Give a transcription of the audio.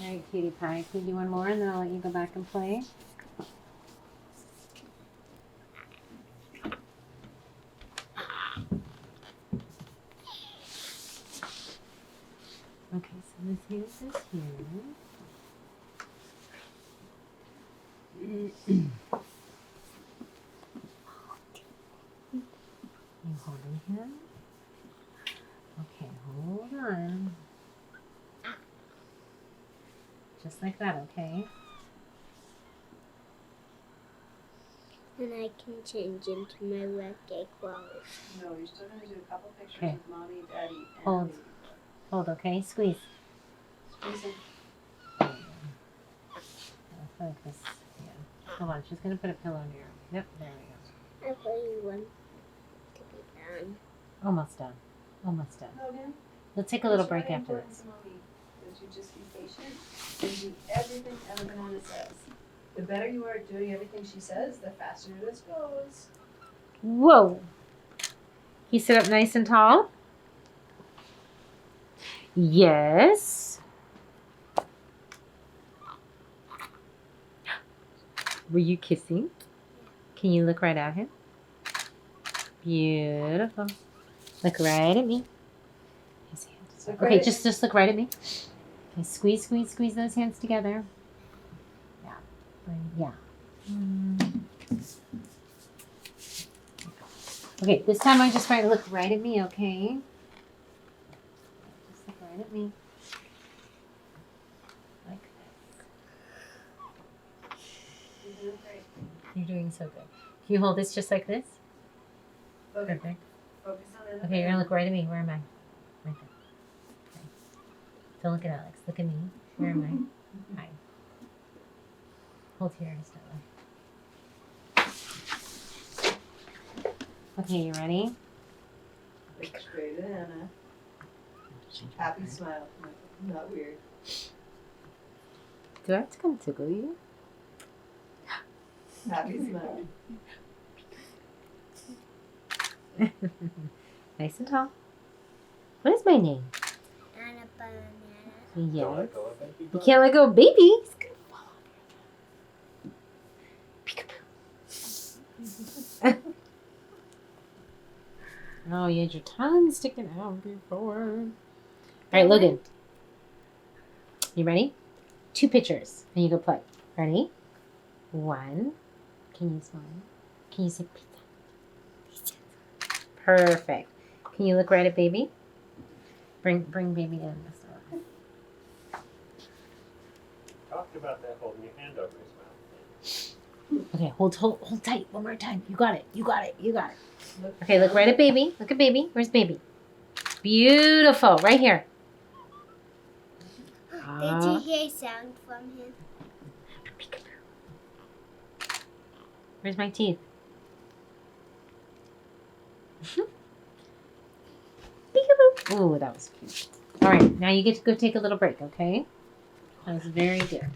right, cutie pie. Can you do one more and then I'll let you go back and play? Okay, so this hand is here. You holding him? Okay, hold on. Just like that, okay? And I can change into my reggae clothes. No, you're still going to do a couple pictures Okay. of mommy, daddy, and Hold. baby. Hold, okay? Squeeze. Squeeze him. There you go. I feel like this, yeah. Hold on, she's gonna put a pillow under your arm. Yep, there we go. I really want to be done. Almost done. Almost done. Logan, Let's take a little it's break really after important this. to mommy that you just be patient and do everything Ella Banana says. The better you are at doing everything she says, the faster this goes. Whoa! He sit up nice and tall? Yes. Were you kissing? Can you look right at him? Beautiful. Look right at me. His hands. Look Okay, right at just look right at me. Okay, squeeze, squeeze, squeeze those hands together. Yeah. Yeah. Okay, this time I just want you to look right at me, okay? Just look right at me. Like this. You're doing great. You're doing so good. Can you hold this just like this? Logan, Perfect. focus on Ella Okay, you're Banana. gonna look right at me. Where am I? Right there. Okay. Don't look at Alex. Look at me. Where am I? Hi. Hold here, Stella. Okay, you ready? Look straight at Anna. Happy smile. Not weird. Do I have to come tickle you? Happy smile. Nice and tall. What is my name? And a banana. Yes. Don't let go of baby. You can't let go of baby. He's gonna fall on your lap. Peekaboo. Oh, you had your tongue sticking out before. All right, Logan. You ready? 2 pictures, and you go play. Ready? 1. Can you smile? Can you say pizza? Pizza. Perfect. Can you look right at baby? Bring baby in. Talked about that holding your hand over his mouth. Okay, hold tight. One more time. You got it. You got it. You got it. Look Okay, look right at baby. Look at baby. Where's baby? Beautiful. Right here. Did you hear sound from him? Peekaboo. Where's my teeth? Peekaboo. Ooh, that was cute. All right, now you get to go take a little break, okay? That was very good.